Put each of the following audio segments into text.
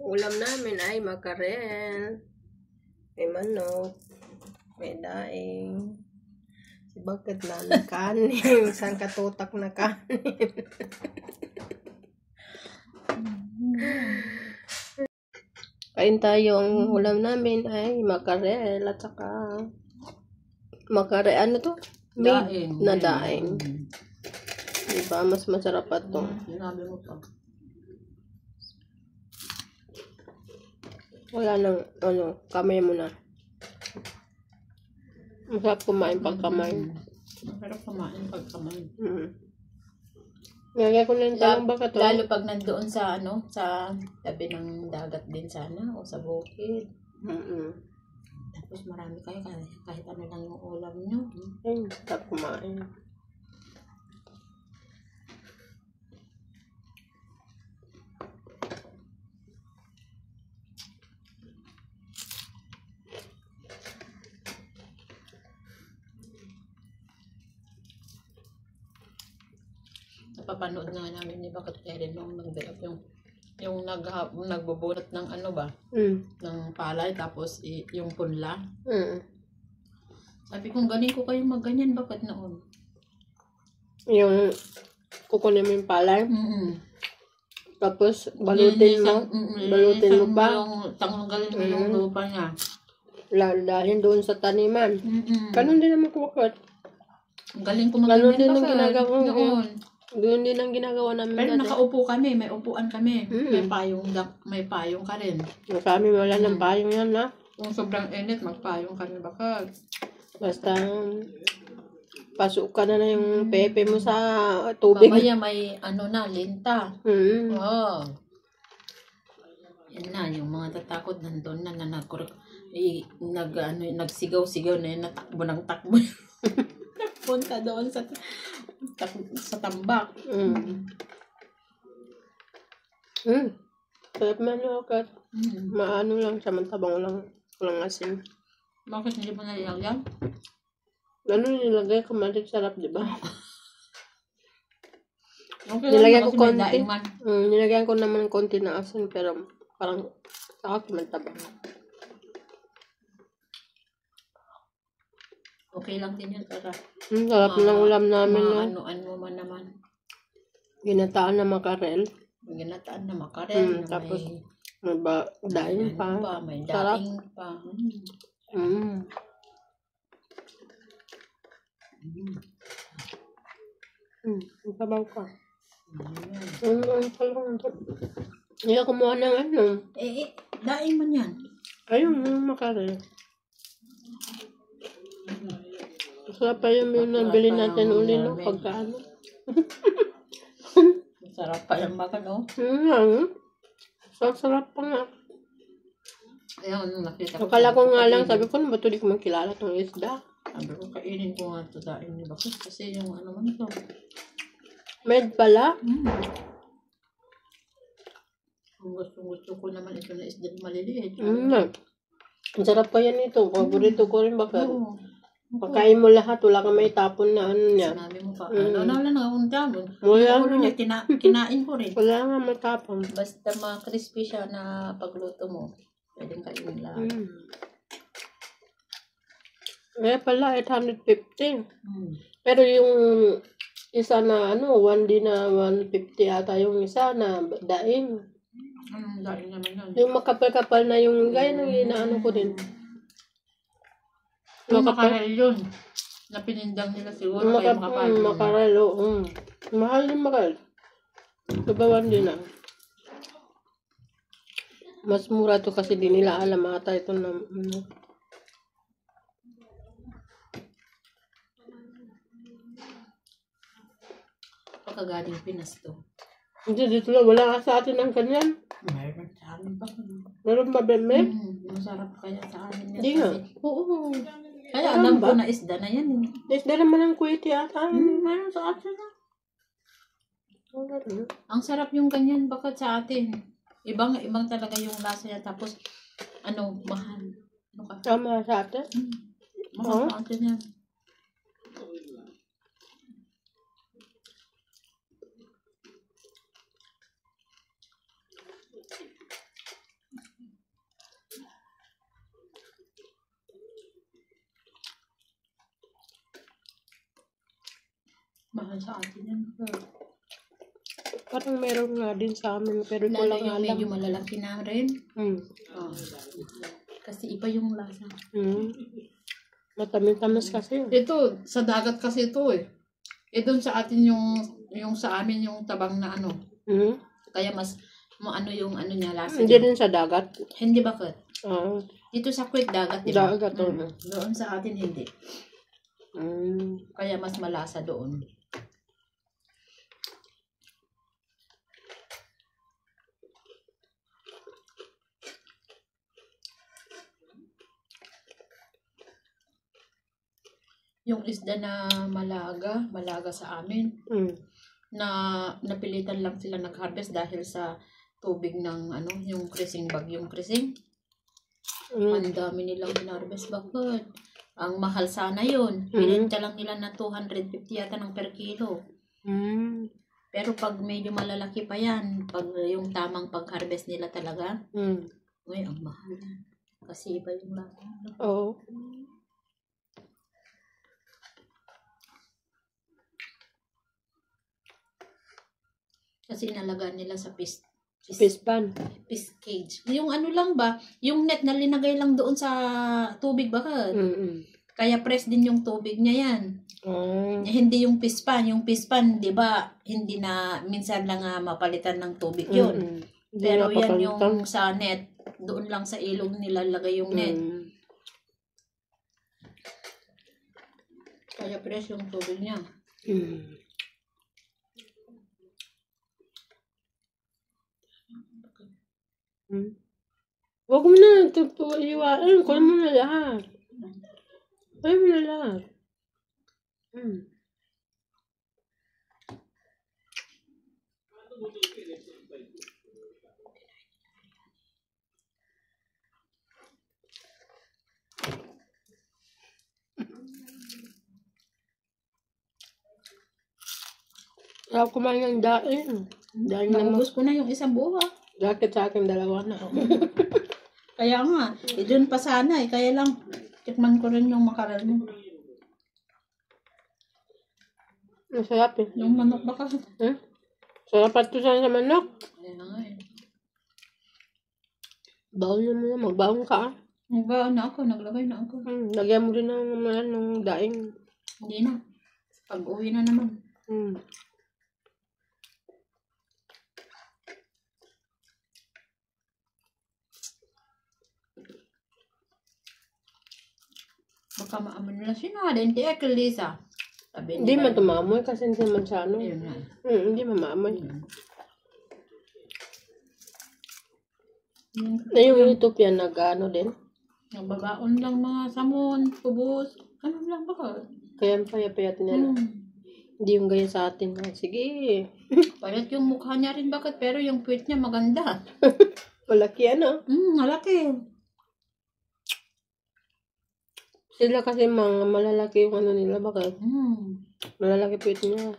Ulam namin ay makarel. May manok. May daing. Si bakit na ng kanin. Isang katutak na kanin. Kain tayo. Ang ulam namin ay makarel at saka makarel. Ano to? Daing. Na daing. Diba? Mas masarap pa to. Sinabi mo pa. Wala nang, kamay mo na. Masarap kumain pag kamay. Masarap kumain pag kamay. Nagay ko na yung talong baka to. Lalo pag nandoon sa, sa tabi ng dagat din sana, o sa bukid. Tapos marami kayo, kahit ano lang yung ulam nyo. Ay, masarap kumain. Napapanood nga namin ni Bakit Ellen nung nag-develop yung nagbubunot ng ano ba? Ng palay, tapos yung punla. Sabi kong galing ko kayong magganyan, bakit noon? Yung kukunin mo yung palay. Tapos balutin mo. Balutin mo pa. Tanggalin mo yung lupa niya. Dahil doon sa taniman. Ganun din naman Bakit. Galing ko magganyan. Ganun din ang ginagawa noon. Doon din ang ginagawa namin. Pero nakaupo kami, may upuan kami. May payong ka rin. Kami wala ng payong yan na. Kung sobrang init, magpayong ka rin Bakit. Basta pasok ka na yung pepe mo sa tubig. Mamaya may linta. Oh. Yan na, yung mga tatakot nandun na nagsigaw-sigaw na yun, natakbo ng takbo. Punta doon sa tambak. Sarap manok. Maano lang siya, mantabang lang. Walang asin. Bakit hindi mo nalilagyan? Ano nilagay ko? Malit sarap, di ba? Okay, nilagyan ko konti. Nilagyan ko naman konti na asin, pero parang sa akin mantabang. Okay lang din yan, Tara. Sarap ng ulam namin. Ano man naman. Ginataan na makarel. Ginataan na makarel. Tapos may daing pa. May daing pa. Sabaw ka. Hindi ako kumuha ng ano. Daing man yan. Ayun, makarel. Masarap pa yung nabili natin uli, no? Pagkaano. Masarap pa yung baka, no? Sarap pa nga. Ayun, nakita ko. Akala ko nga lang, sabi ko, ba ito di ko makilala itong isda? Sabi ko, kainin ko nga ito daing ni Bakit. Kasi yung ano man ito. Med pala? Gusto ko naman ito na isda maliliit. Ang sarap pa yan ito. Paborito ko rin Bakit. Pagkain mo lahat, wala kang may tapon na ano niya. Sinabi mo pa, wala na akong damon. Wala ulo niya, kinain ko rin. Wala nga matapon. Basta ma-crispy siya na pagluto mo. Pwedeng kainin lahat. Pala, 850. Pero yung isa na 1D na 150 ata yung isa na daing. Daing naman yun. Yung makapal-kapal na yung gaya ng inaano ko din. Yung makarel yun. Na pinindang nila siguro kayo makapal. Makarel, oo. Mahal yung makarel. Sabawan din na. Mas mura to kasi di nila alam ata ito na Pagkagaling Pinas to. Hindi, dito lang. Wala ka sa atin ng kanyan. Meron sa amin ba? Meron ba, Beme? Masarap kaya sa amin. Hindi nga. Oo. Kaya alam ko na isda na yan. Isda naman ang kuwiti ata. Meron sa atin na. Ang sarap yung ganyan bakit sa atin. Ibang talaga yung lasa niya. Tapos, mahal. Tama sa atin? Mahal sa atin yan. mahal sa atin yan. Parang meron nga din sa amin, pero ko Lalo lang yung alam. medyo malalaki na rin. Oh. Kasi iba yung lasa. Matamis-tamis kasi. Ito, sa dagat kasi ito eh. Doon sa atin yung sa amin yung tabang na ano. Kaya mas ano yung ano niya lasa. Hindi din sa dagat. Hindi bakit? Oo. Dito sa Kuwait dagat, di ba? Dagat, oo. Doon sa atin hindi. Kaya mas malasa doon. Yung isda na malaga sa amin, na napilitan lang sila nag-harvest dahil sa tubig ng ano, yung krising bagyong krising. Ang dami nilang hinarvest. Bakit? Ang mahal sana yun. Pinenta lang nila na 250 yata ng per kilo. Pero pag medyo malalaki pa yan, pag yung tamang pag-harvest nila talaga, uy, ang mahal yan. Kasi iba yung lasa. Oo. Kasi inalagaan nila sa fish pan. Fish cage. Yung ano lang ba, yung net na linagay lang doon sa tubig ba? Kaya press din yung tubig niya yan. Hindi yung fish pan. Yung fish pan, di ba, hindi na, minsan lang mapalitan ng tubig yun. Pero yan yung sa net, doon lang sa ilog nilalagay yung net. Kaya press yung tubig niya. Huwag mo na iwain. Kunin mo na lahat. Kunin mo na lahat. Sarap kumain ng daing. Daing naman. Naubos ko na yung isang buha. Jacket sa akin, dalawa na. Kaya nga, doon pa sana eh. Kaya lang, tikman ko rin yung makarel. Masarap eh. Yung manok baka. Sarap at to sa manok. Kaya nga eh. Baon mo na, magbaon ka. Nagbaon na ako, naglagay na ako. Lagyan mo rin ng daing. Hindi na. Pag-uwi na naman. Baka maamoy nila sinada, hindi Lisa. Hindi man tumamoy kasi hindi man siya ano. Ayun na. Hindi man maamoy. Yung Ethiopian nag-ano din? Nagbabaon lang mga samon, kubos. Ano lang ba? Kaya payat niya. Hindi yung gaya sa atin. Sige. Payat yung mukha niya rin bakit? Pero yung puwit niya maganda. Malaki ano? Malaki. Sila kasi mga malalaki yung ano nila. Bakit? Malalaki puwit niya.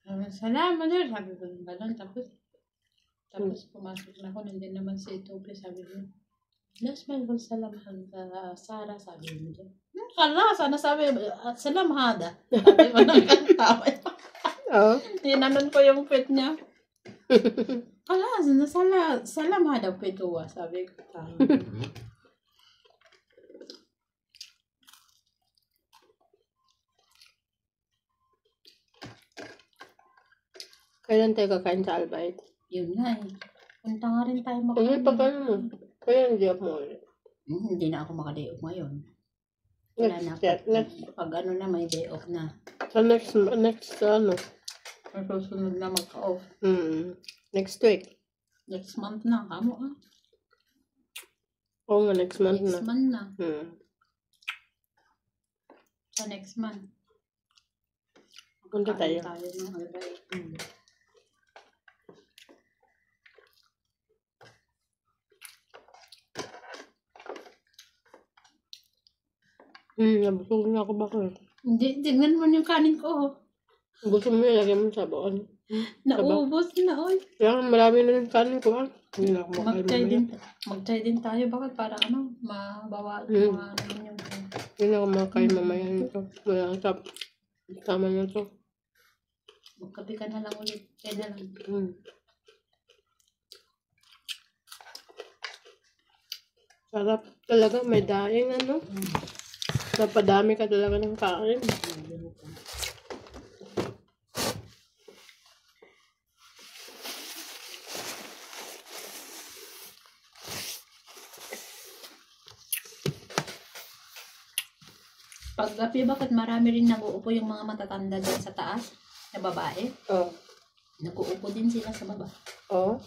Salamat sir. Sabi ko ng gano'n. Tapos pumasok na ako. Nandun naman si Tope. Sabi ko, Las Malbol salamahan ka, Sara. Sabi mo dyan. Kala, sana sabi, salamhada. Sabi ko ng kantawa. Tinanon ko yung puwit niya. Kala, salamhada puwituwa. Sabi ko. Kailan tayo kakain sa Albait? Yun nga eh. Punta nga rin tayo makain. Pag ano mo? Kaya hindi ako mo ulit. Hindi na ako makadayok ngayon. Wala na. Pag ano na, may day off na. So next ano? Susunod na magka-off. Next week? Next month na. Kamo Oo nga, next month na. Next month na. Sa next month. Punta tayo. Tayo ng Albait. Nabusog na ako bakit? Hindi, tingnan mo yung kanin ko. Busog mo yun, lagyan mo sa baon. Naubos na, oy. Kaya marami na yung kanin ko Hindi na ako makain Mag-try din tayo. Bakit? Para ano, mabawa naman yung Hindi na ako makain mamaya nito. Wala ang tama na ito. Magkape ka na lang ulit. Kaya na lang. Sarap talaga, may daing ano. Napadami ka talaga ng kain. Pag gabi, bakit marami rin nag-uupo yung mga matatanda dyan sa taas? Na babae? Oh. Nag-uupo din sila sa baba. Oh.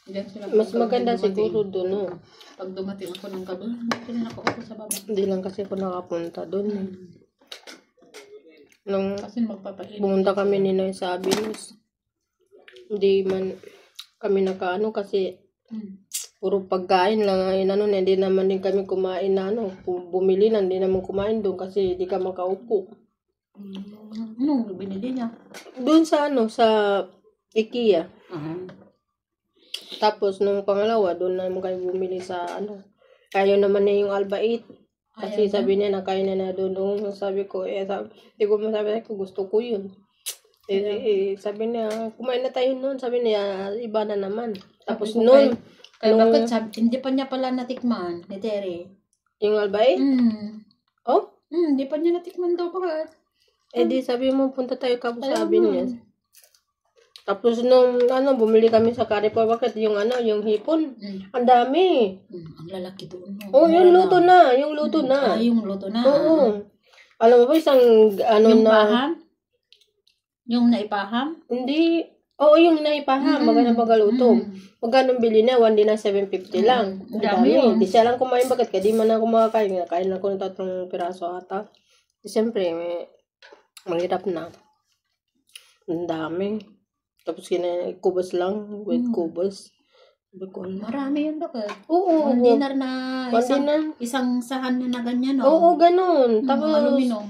Diyan sila. Mas maganda siguro doon, no? Pag dumating ako ng gabi, hindi na nakaupo sa baba. Hindi lang kasi ako nakapunta doon. Nung Kasi magpapainit. pumunta kami ni Noy sa Abinos, hindi man kami nakaano kasi puro pagkain lang ang inano, hindi naman din kami kumain na ano, bumili na, hindi naman kumain doon kasi hindi ka makaupo. Anong binili niya? Doon sa ano, sa IKEA. Tapos nung pangalawa, doon naman kayo bumili sa ano. Ayaw naman niya yung Albait. Kasi sabi niya nakain na doon. Sabi ko, hindi ko masabi ko, gusto ko yun. Sabi niya, kumain na tayo noon. Sabi niya, iba na naman. Tapos noon, kaya bakit hindi pa niya pala natikman ni Terry? Yung Albait? Oh? Hindi pa niya natikman daw, bakit? Di sabi mo, punta tayo sabi niya. Tapos nung bumili kami sa Carrefour, bakit yung yung hipon, ang dami. Ang lalaki doon. Yung luto na. Yung luto na. Yung luto na. Oo. Alam mo ba isang yung na... paham? Yung naipaham? Hindi. Oo, yung naipaham. Maganda magaluto. Magkano bili na? 1 din na 750 lang. Ang dami. Hindi siya lang kumain. Bakit? Kaya di man ako makakain. Kain lang ko ng 3 piraso ata. Siyempre, mahirap na. Ang dami. Tapos kubos lang. With kubos. Marami yun, bakit? Oo. 1 dinar na isang sahan na ganyan, no? Oo, ganun. Tapos, aluminum.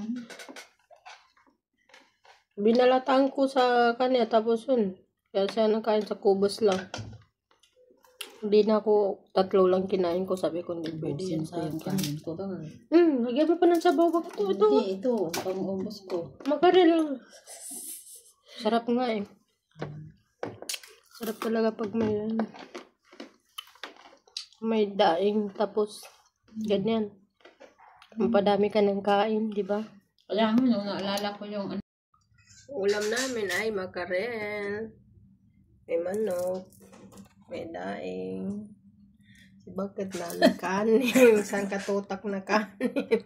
Binalataan ko sa kanya. Tapos yun. Kaya siya nakain sa kubos lang. Hindi na ako 3 lang kinain ko. Sabi ko, hindi pwede yan sa kanin ko ba? Lagyan mo pa ng sabaw. Hindi, ito. Pang-ubos ko. Makarel. Sarap nga eh. Sarap talaga pag may daing. Tapos, ganyan. Mapadami ka ng kain, di ba? Kaya nung naalala ko yung ulam namin ay makarel. May manok. May daing. Si bakit na ng kanin. Isang katutak na kanin.